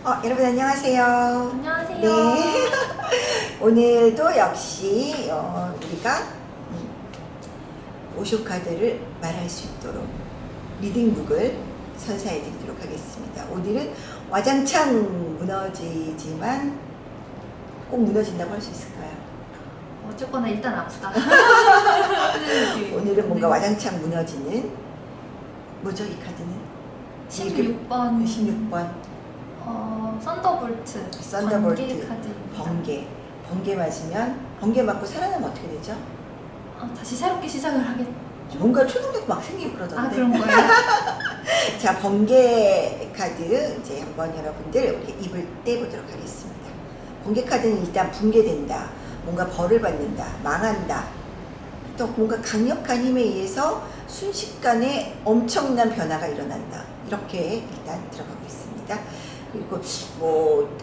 여러분 안녕하세요. 안녕하세요. 네. 오늘도 역시 우리가 오쇼 카드를 말할 수 있도록 리딩북을 선사해 드리도록 하겠습니다. 오늘은 와장창 무너지지만 꼭 무너진다고 할 수 있을까요? 어쨌거나 일단 아프다. 오늘은 뭔가 와장창 무너지는 뭐죠 이 카드는? 16번 16번 썬더볼트 번개 카드입니다. 번개 맞으면 번개 맞고 살아나면 어떻게 되죠? 다시 새롭게 시작을 하겠죠. 뭔가 초능력 막 생기고 그러던데. 그런 거예요? 자, 번개 카드 이제 한번 여러분들 이렇게 입을 떼보도록 하겠습니다. 번개 카드는 일단 붕괴된다, 뭔가 벌을 받는다, 망한다, 또 뭔가 강력한 힘에 의해서 순식간에 엄청난 변화가 일어난다, 이렇게 일단 들어가고 있습니다. 그리고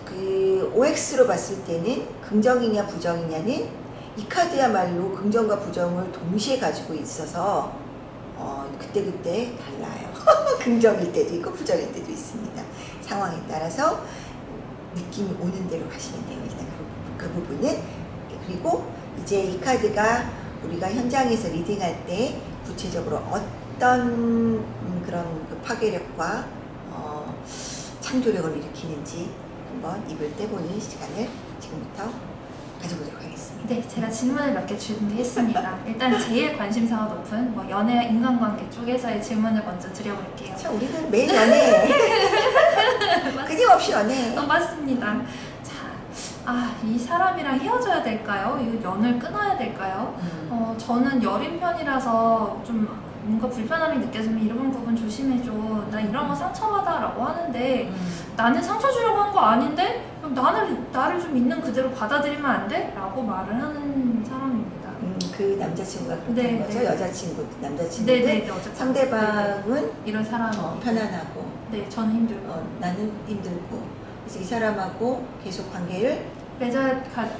그 OX로 봤을 때는 긍정이냐 부정이냐는 이 카드야말로 긍정과 부정을 동시에 가지고 있어서 그때그때 달라요. 긍정일 때도 있고 부정일 때도 있습니다. 상황에 따라서 느낌이 오는 대로 가시면 돼요. 일단 그 부분은. 그리고 이제 이 카드가 우리가 현장에서 리딩할 때 구체적으로 어떤 그런 그 파괴력과 창조력을 일으키는지 한번 입을 떼보는 시간을 지금부터 가져보도록 하겠습니다. 네, 제가 질문을 몇 개 준비했습니다. 일단 제일 관심사가 높은 연애, 인간관계 쪽에서의 질문을 먼저 드려볼게요. 자, 우리는 매일 연애 끊임없이 연애. 맞습니다. 자, 이 사람이랑 헤어져야 될까요? 이거 연을 끊어야 될까요? 저는 여린 편이라서 좀 뭔가 불편함이 느껴지면 이런 부분 조심해줘, 나 이런 거 상처받아 라고 하는데 나는 상처 주려고 한 거 아닌데 나를 좀 있는 그대로 받아들이면 안 돼? 라고 말을 하는 사람입니다. 그 남자친구가 그렇다는 거죠? 여자친구, 남자친구는 네네, 상대방은 이런 사람 편안하고 저는 힘들고 나는 힘들고, 그래서 이 사람하고 계속 관계를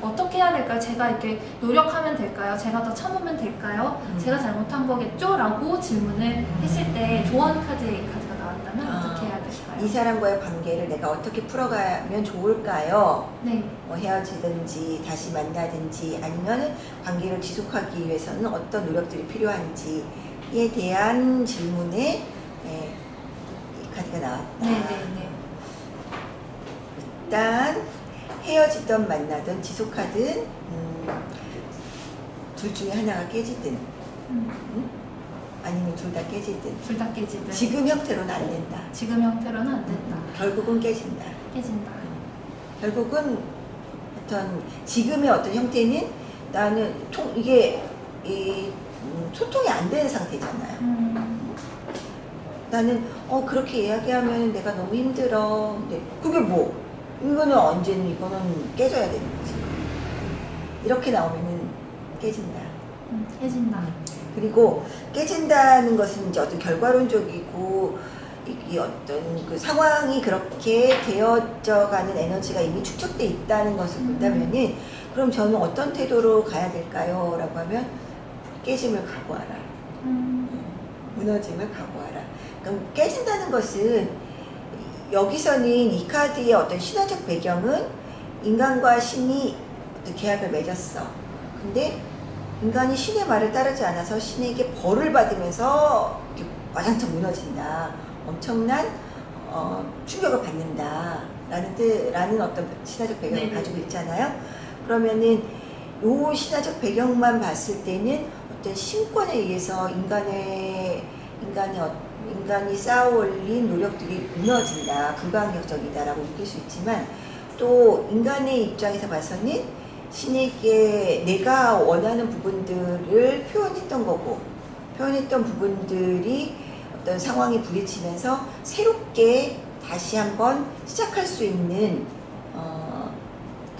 어떻게 해야 될까요? 제가 이렇게 노력하면 될까요? 제가 더 참으면 될까요? 제가 잘못한 거겠죠? 라고 질문을 했을 때 조언 카드에 이 카드가 나왔다면 어떻게 해야 될까요? 이 사람과의 관계를 내가 어떻게 풀어가면 좋을까요? 네. 헤어지든지 다시 만나든지 아니면 관계를 지속하기 위해서는 어떤 노력들이 필요한지에 대한 질문에 이 카드가 나왔다. 네네네. 일단 헤어지든 만나든 지속하든 둘 중에 하나가 깨지든 아니면 둘 다 깨지든 둘 다 깨지든 지금 형태로는 안 된다. 지금 형태로는 안 된다. 결국은 깨진다. 깨진다. 결국은 어떤 지금의 어떤 형태는 나는 이게 소통이 안 되는 상태잖아요. 나는 그렇게 이야기하면 내가 너무 힘들어. 근데 그게 뭐? 이거는 언제는 이거는 깨져야 되는 거지. 이렇게 나오면은 깨진다. 깨진다. 그리고 깨진다는 것은 이제 어떤 결과론적이고 이 어떤 그 상황이 그렇게 되어져 가는 에너지가 이미 축적돼 있다는 것을 본다면은 그럼 저는 어떤 태도로 가야 될까요? 라고 하면 깨짐을 각오하라. 무너짐을 각오하라. 그럼 깨진다는 것은 여기서는 이 카드의 어떤 신화적 배경은 인간과 신이 어떤 계약을 맺었어. 근데 인간이 신의 말을 따르지 않아서 신에게 벌을 받으면서 와장창 무너진다. 엄청난 충격을 받는다. 라는 어떤 신화적 배경을 네네. 가지고 있잖아요. 그러면은 요 신화적 배경만 봤을 때는 어떤 신권에 의해서 인간이 쌓아올린 노력들이 무너진다, 불가항력적이다라고 느낄 수 있지만, 또 인간의 입장에서 봐서는 신에게 내가 원하는 부분들을 표현했던 거고, 표현했던 부분들이 어떤 상황이 부딪히면서 새롭게 다시 한번 시작할 수 있는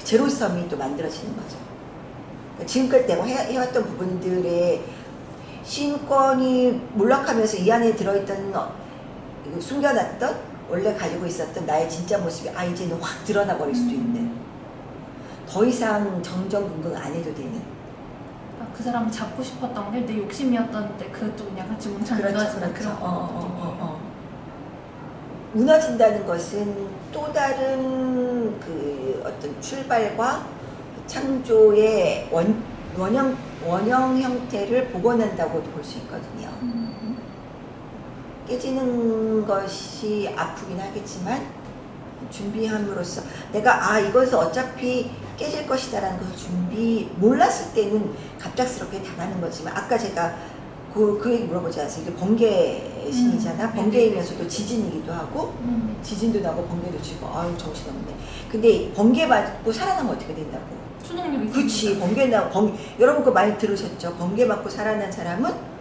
제로섬이 또 만들어지는 거죠. 지금까지 내가 해왔던 부분들의 신권이 몰락하면서 이 안에 들어있던 숨겨놨던 원래 가지고 있었던 나의 진짜 모습이 이제는 확 드러나 버릴 수도 있는, 더 이상 정정긍긍 안 해도 되는, 그 사람을 잡고 싶었던 게 내 욕심이었던데 그것도 그냥 같이 뭉쳐 무너지는 그런 거거든요. 무너진다는 것은 또 다른 그 어떤 출발과 창조의 원형 형태를 복원한다고 볼 수 있거든요. 깨지는 것이 아프긴 하겠지만 준비함으로써 내가 이것을 어차피 깨질 것이다라는 것을 몰랐을 때는 갑작스럽게 당하는 거지만 아까 제가 그 얘기 물어보지 않았어요. 이게 번개 신이잖아. 번개이면서도 지진이기도 하고 지진도 나고 번개도 치고 아유 정신없네. 근데 번개 맞고 살아나면 어떻게 된다고? 초능력이 그치. 여러분 그거 많이 들으셨죠? 번개 맞고 살아난 사람은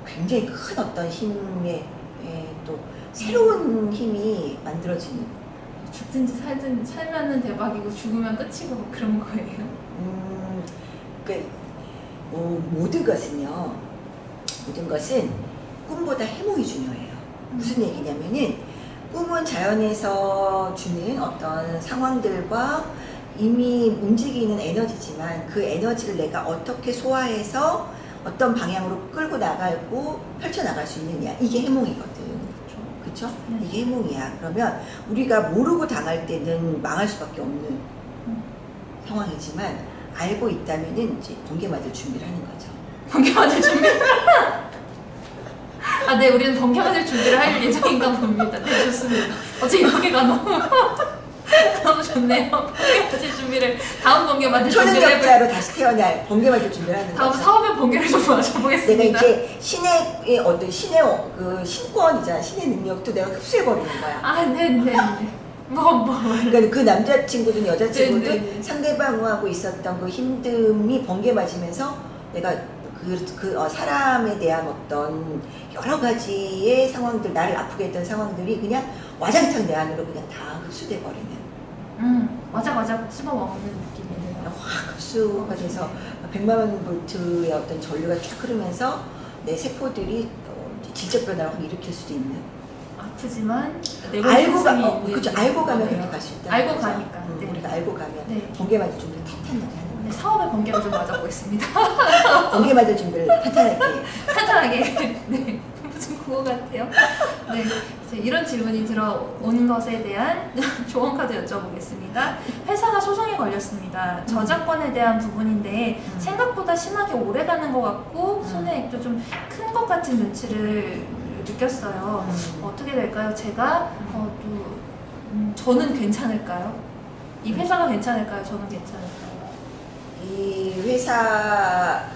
굉장히 큰 어떤 힘에 또 새로운 힘이 만들어지는. 죽든지 살면은 대박이고 죽으면 끝이고 뭐 그런 거예요. 모든 것은 꿈보다 해몽이 중요해요. 무슨 얘기냐면은 꿈은 자연에서 주는 어떤 상황들과 이미 움직이는 에너지지만 그 에너지를 내가 어떻게 소화해서 어떤 방향으로 끌고 나가고 펼쳐나갈 수 있느냐, 이게 해몽이거든. 그쵸? 네. 이게 해몽이야. 그러면 우리가 모르고 당할 때는 망할 수밖에 없는 상황이지만 알고 있다면은 이제 번개 맞을 준비를 하는 거죠. 번개 맞을 준비. 네, 우리는 번개 맞을 준비를 할 예정인가 봅니다. 네, 좋습니다. 어차피 번개가 너무 좋네요. 번개 맞을 준비를, 다음 번개 맞을 준비를 초능력자로 다시 태어날 번개 맞을 준비를 하는 다음 거죠. 사업의 번개를 좀 맞아보겠습니다. 내가 이제 신의 어떤 신의 그 신권이잖아. 신의 능력도 내가 흡수해버리는 거야. 네네네. 그러니까 그 남자친구든 여자친구든 네네. 상대방하고 있었던 그 힘듦이 번개 맞으면서 내가 사람에 대한 어떤 여러 가지의 상황들, 나를 아프게 했던 상황들이 그냥 와장창 내 안으로 그냥 다 흡수돼 버리는. 와자와자 씹어먹는 느낌이네요. 확 흡수가 돼서 100만 볼트의 어떤 전류가 쫙 흐르면서 내 세포들이 질적 변화를 확 일으킬 수도 있는. 아프지만 알고 가면 그렇게 갈 수 있다. 알고 가니까. 네. 우리가 알고 가면 네. 번개 맞을 준비를 탄탄하게 하는 거예요. 네, 사업의 번개를 좀 맞아보겠습니다. 번개 맞을 준비를 탄탄하게. 탄탄하게. 네. 무슨 그거 같아요. 네. 이제 이런 질문이 들어온 것에 대한 조언 카드 여쭤보겠습니다. 회사가 소송에 걸렸습니다. 저작권에 대한 부분인데 생각보다 심하게 오래가는 것 같고 손해액도 좀 큰 것 같은 눈치를 느꼈어요. 어떻게 될까요? 제가 저는 괜찮을까요? 이 회사가 괜찮을까요? 저는 괜찮을까요? 이 회사가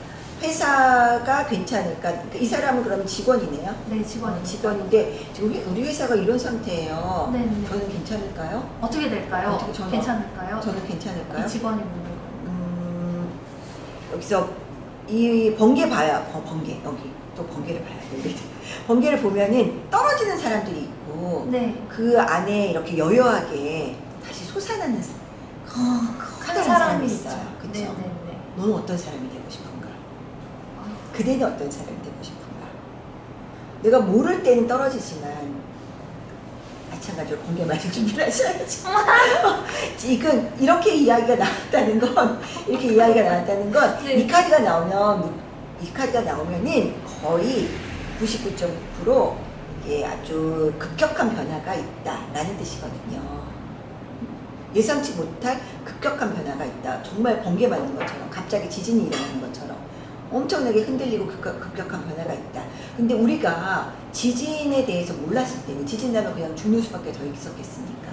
괜찮을까? 이 사람은 그러면 직원이네요? 네, 직원입니다. 직원인데 지금 우리 회사가 이런 상태예요. 네. 저는 괜찮을까요? 어떻게 될까요? 어떻게 괜찮을까요? 저는 괜찮을까요? 이 직원이 묻는 여기서 이 번개 봐요. 번개 여기 또 번개를 봐야 돼. 번개를 보면은 떨어지는 사람들이 있고 네. 그 안에 이렇게 여여하게 다시 솟아나는 한 사람이 있어요. 있죠. 그쵸? 네네네. 너는 어떤 사람이 되고 싶은가? 그대는 어떤 사람이 되고 싶은가? 내가 모를 때는 떨어지지만 마찬가지로 번개 맞을 준비를 하셔야죠. 지금 이렇게 이야기가 나왔다는 건 네. 이 카드가 나오면은 거의 99.9% 이게 아주 급격한 변화가 있다라는 뜻이거든요. 예상치 못할 급격한 변화가 있다. 정말 번개 맞는 것처럼 갑자기 지진이 일어나는 것처럼 엄청나게 흔들리고 급격한 변화가 있다. 근데 우리가 지진에 대해서 몰랐을 때는 지진 나면 그냥 죽는 수밖에 더 있었겠습니까?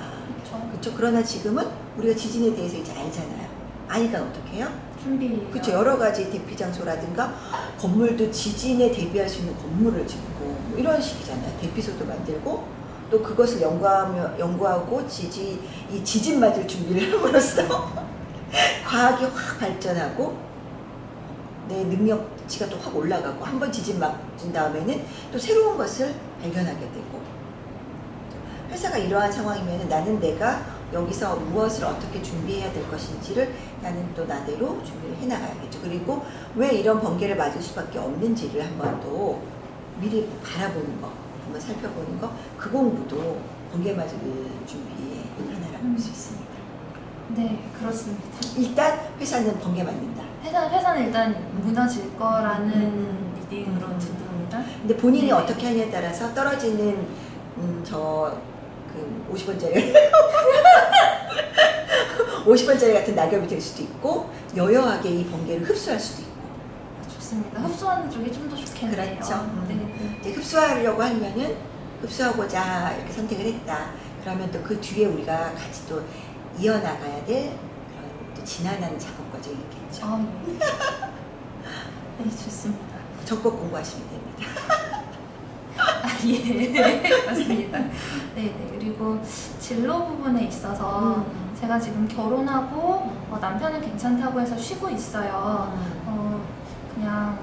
그렇죠. 그러나 지금은 우리가 지진에 대해서 이제 알잖아요. 아니까 어떻게 해요? 준비. 그렇죠. 여러 가지 대피 장소라든가 건물도 지진에 대비할 수 있는 건물을 짓고 뭐 이런 식이잖아요. 대피소도 만들고 또 그것을 연구하고 이 지진 맞을 준비를 함으로써 과학이 확 발전하고 내 능력치가 또 확 올라가고 한번 지진 맞은 다음에는 또 새로운 것을 발견하게 되고. 회사가 이러한 상황이면 나는 내가 여기서 무엇을 어떻게 준비해야 될 것인지를 나는 또 나대로 준비를 해나가야겠죠. 그리고 왜 이런 번개를 맞을 수밖에 없는지를 한번 또 미리 바라보는 거, 한번 살펴보는 거, 그 공부도 번개 맞을 준비의 하나라고 볼 수 있습니다. 네, 그렇습니다. 일단 회사는 번개 맞는다. 회사는 일단 무너질 거라는 리딩으로 듭니다. 근데 본인이 네. 어떻게 하냐에 따라서 떨어지는 그 50원짜리 50원짜리 같은 낙엽이 될 수도 있고 여여하게 이 번개를 흡수할 수도 있고. 좋습니다. 흡수하는 쪽이 좀 더 좋겠네요. 그렇죠. 네, 네. 이제 흡수하려고 하면은 흡수하고자 이렇게 선택을 했다. 그러면 또 그 뒤에 우리가 같이 또 이어나가야 될 그런 또 지난한 작업 과정이 있겠죠. 아, 네. 네, 좋습니다. 적극 공부하시면 됩니다. 아, 예, 맞습니다. 네, 네. 그리고 진로 부분에 있어서 제가 지금 결혼하고 남편은 괜찮다고 해서 쉬고 있어요. 그냥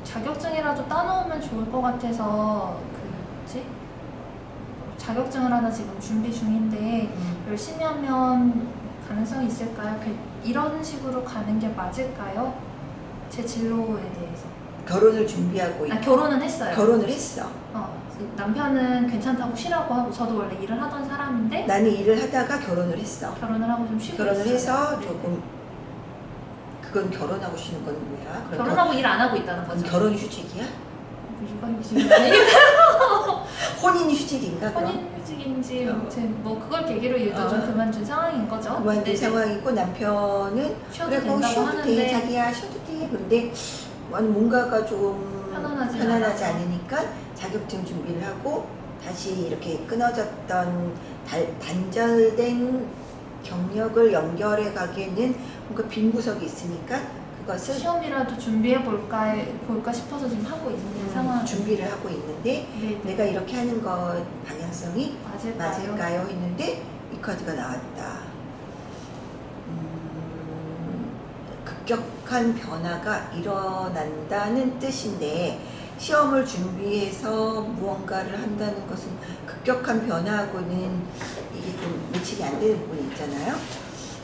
자격증이라도 따놓으면 좋을 것 같아서 그 뭐지? 자격증을 하나 지금 준비 중인데 열심히 하면 가능성이 있을까요? 이런 식으로 가는 게 맞을까요? 제 진로에 대해서. 결혼을 준비하고 있고. 결혼은 했어요. 결혼을 했어. 남편은 괜찮다고 쉬라고 하고 저도 원래 일을 하던 사람인데 나는 일을 하다가 결혼을 했어. 결혼을 하고 좀 쉬고 결혼을 있어요. 해서 조금 그건 결혼하고 쉬는 건 뭐야? 그럼 결혼하고 일 안 하고 있다는 거죠. 결혼 휴직이야? 육아휴직인가? 혼인 휴직인가? 그럼? 혼인 휴직인지 뭐 그걸 계기로 일도 좀 그만둔 상황인 거죠. 그만둔 네네. 상황이고 남편은 쉬어도 그래 된다고 쉬어도 하는데 돼 자기야 쉬어도 돼. 그런데 뭔가가 좀 편안하지 않아서. 않으니까 자격증 준비를 하고 다시 이렇게 끊어졌던 단절된 경력을 연결해 가기에는 뭔가 빈 구석이 있으니까 그것을 시험이라도 준비해 볼까 싶어서 지금 하고 있는 상황. 준비를 하고 있는데 네, 내가 이렇게 하는 것 방향성이 맞을까요? 했는데 이 카드가 나왔다. 급격한 변화가 일어난다는 뜻인데 시험을 준비해서 무언가를 한다는 것은 급격한 변화하고는 이게 좀 매칭이 안 되는 부분이 있잖아요.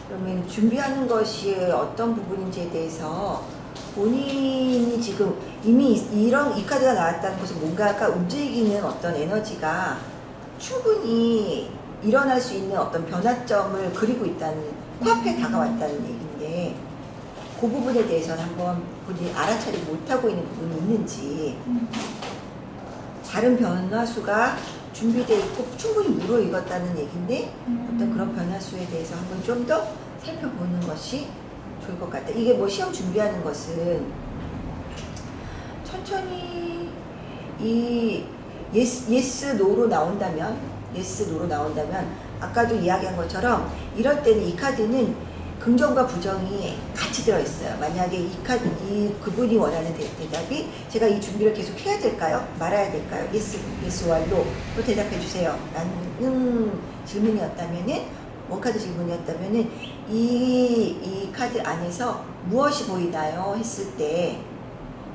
그러면 준비하는 것이 어떤 부분인지에 대해서 본인이 지금 이미 이 카드가 나왔다는 것은 뭔가가 움직이는 어떤 에너지가 충분히 일어날 수 있는 어떤 변화점을 그리고 있다는, 코앞에 다가왔다는 얘기인데 그 부분에 대해서는 한번 본인이 알아차리지 못하고 있는 부분이 있는지, 다른 변화수가 준비되어 있고 충분히 무르익었다는 얘기인데 어떤 그런 변화수에 대해서 한번 좀 더 살펴보는 것이 좋을 것 같다. 이게 뭐 시험 준비하는 것은 천천히 이 예스 노로 나온다면 아까도 이야기한 것처럼 이럴 때는 이 카드는 긍정과 부정이 같이 들어있어요. 만약에 이 그분이 원하는 대답이 제가 이 준비를 계속 해야 될까요? 말아야 될까요? 예스와 노로 대답해 주세요 라는 질문이었다면은, 원카드 질문이었다면은 이 카드 안에서 무엇이 보이나요? 했을 때,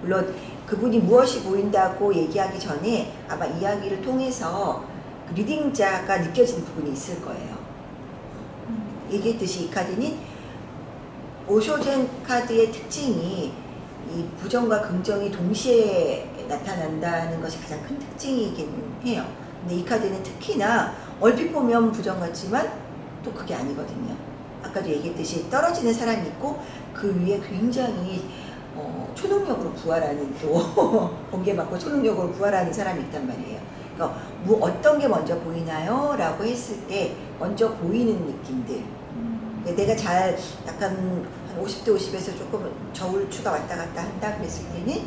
물론 그분이 무엇이 보인다고 얘기하기 전에 아마 이야기를 통해서 리딩자가 느껴지는 부분이 있을 거예요. 얘기했듯이 이 카드는 오쇼젠 카드의 특징이 이 부정과 긍정이 동시에 나타난다는 것이 가장 큰 특징이긴 해요. 근데 이 카드는 특히나 얼핏 보면 부정 같지만 또 그게 아니거든요. 아까도 얘기했듯이 떨어지는 사람이 있고 그 위에 굉장히 초능력으로 부활하는, 또 번개 맞고 초능력으로 부활하는 사람이 있단 말이에요. 그러니까 어떤 게 먼저 보이나요? 라고 했을 때 먼저 보이는 느낌들, 내가 잘 약간 한 50대 50에서 조금 저울추가 왔다 갔다 한다 그랬을 때는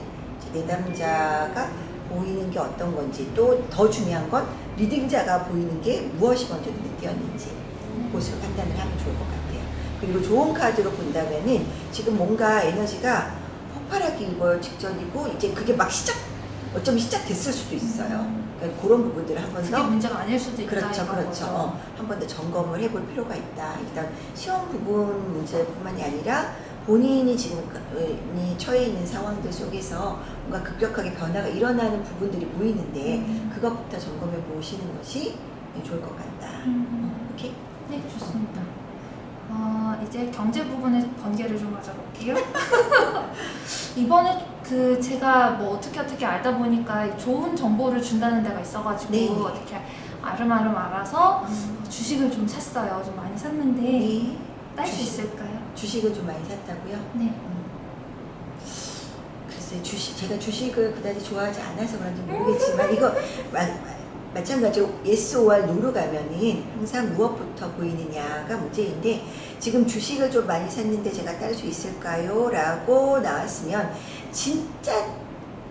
내담자가 보이는 게 어떤 건지, 또 더 중요한 건 리딩자가 보이는 게 무엇이 먼저 눈에 띄었는지 그것을 판단을 하면 좋을 것 같아요. 그리고 좋은 카드로 본다면은 지금 뭔가 에너지가 폭발하기 일보 직전이고 이제 그게 막 어쩜 시작됐을 수도 있어요. 그러니까 그런 부분들을 한 번 더, 그게 문제가 아닐 수도 있다. 그렇죠. 거죠. 한 번 더 점검을 해볼 필요가 있다. 일단 시험 부분 문제뿐만이 아니라 본인이 지금 처해 있는 상황들 속에서 뭔가 급격하게 변화가 일어나는 부분들이 보이는데 그것부터 점검해 보시는 것이 좋을 것 같다. 오케이? 네, 좋습니다. 이제 경제 부분에 번개를 좀 맞아볼게요. 이번에 제가 뭐 어떻게 알다 보니까 좋은 정보를 준다는 데가 있어가지고 네. 어떻게 아름아름 알아서 주식을 좀 샀어요. 좀 많이 샀는데 네. 딸 수 있을까요? 주식을 좀 많이 샀다고요? 네. 글쎄, 제가 주식을 그다지 좋아하지 않아서 그런지 모르겠지만 이거 마찬가지로 yes or no로 가면은 항상 무엇부터 보이느냐가 문제인데 지금 주식을 좀 많이 샀는데 제가 딸 수 있을까요? 라고 나왔으면 진짜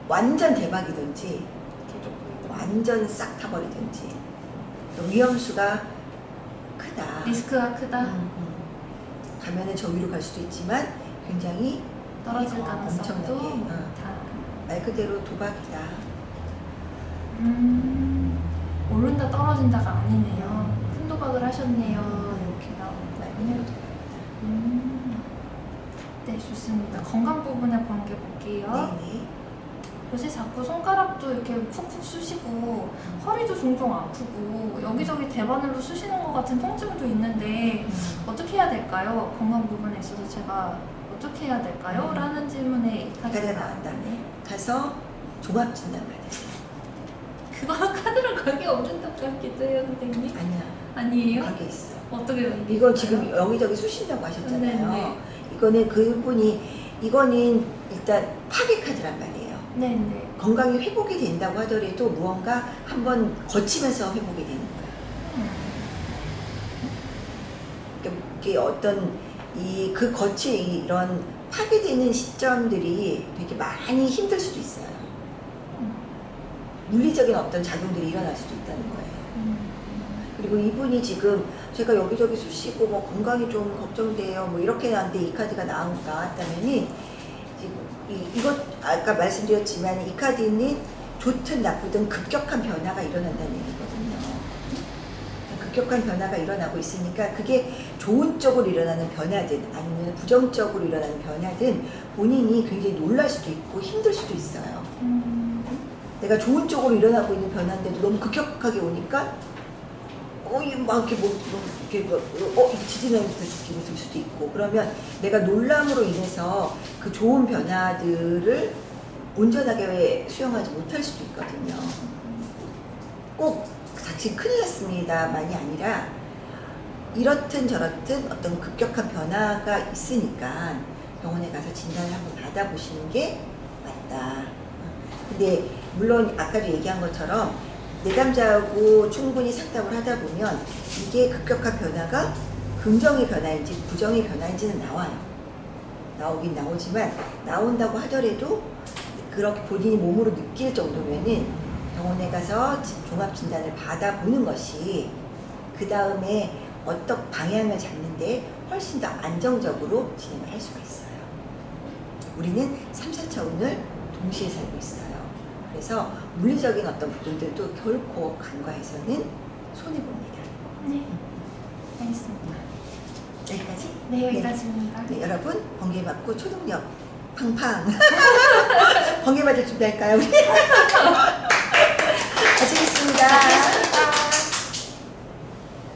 완전 대박이든지 완전 싹 타버리든지 위험수가 크다. 리스크가 크다. 가면은 저 위로 갈 수도 있지만 굉장히 떨어질 가능성도 엄청나게 많다. 말 그대로 도박이다. 오른다 떨어진다가 아니네요. 큰 도박을 하셨네요. 이렇게 말 나오고. 그대로 도박이다. 네, 좋습니다. 건강 부분에 번개 볼게요. 네네. 요새 자꾸 손가락도 이렇게 푹푹 쑤시고 허리도 종종 아프고 여기저기 대바늘로 쑤시는 것 같은 통증도 있는데 어떻게 해야 될까요? 건강 부분에 있어서 제가 어떻게 해야 될까요? 라는 질문에 카드가 나왔다. 가서 종합 진단 받으세요. 그거 카드랑 관계 없는 것 같기도 해요, 선생님. 아니야. 아니에요? 관계 있어. 어떻게 이거 지금 여기저기 쑤신다고 하셨잖아요. 네네. 이거는 그분이 이거는 일단 파괴 카드란 말이에요. 네네. 건강이 회복이 된다고 하더라도 무언가 한번 거치면서 회복이 되는 거예요. 그러니까 이게 어떤 그 거치 이런 파괴되는 시점들이 되게 많이 힘들 수도 있어요. 물리적인 어떤 작용들이 일어날 수도 있다는 거예요. 그리고 이분이 지금 제가 여기저기 쑤시고 뭐 건강이 좀 걱정돼요. 뭐 이렇게 나왔는데 이 카드가 나왔다면은 이것 아까 말씀드렸지만 이 카드는 좋든 나쁘든 급격한 변화가 일어난다는 얘기거든요. 급격한 변화가 일어나고 있으니까 그게 좋은 쪽으로 일어나는 변화든 아니면 부정적으로 일어나는 변화든 본인이 굉장히 놀랄 수도 있고 힘들 수도 있어요. 내가 좋은 쪽으로 일어나고 있는 변화인데도 너무 급격하게 오니까 막 이렇게 지지는 느낌이 들 수도 있고 그러면 내가 놀람으로 인해서 그 좋은 변화들을 온전하게 수용하지 못할 수도 있거든요. 꼭 당신 큰일 났습니다만이 아니라 이렇든 저렇든 어떤 급격한 변화가 있으니까 병원에 가서 진단을 한번 받아보시는 게 맞다. 근데 물론 아까도 얘기한 것처럼 내담자하고 충분히 상담을 하다 보면 이게 급격한 변화가 긍정의 변화인지 부정의 변화인지는 나와요. 나오긴 나오지만 나온다고 하더라도 그렇게 본인이 몸으로 느낄 정도면은 병원에 가서 종합 진단을 받아보는 것이 그 다음에 어떤 방향을 잡는데 훨씬 더 안정적으로 진행을 할 수가 있어요. 우리는 3, 4차원을 동시에 살고 있어요. 그래서 물리적인 어떤 부분들도 결코 간과해서는 손해봅니다. 네, 알겠습니다. 여기까지? 네, 여기까지입니다. 네, 여러분 번개 맞고 초능력 팡팡 번개 맞을 준비할까요? 우리?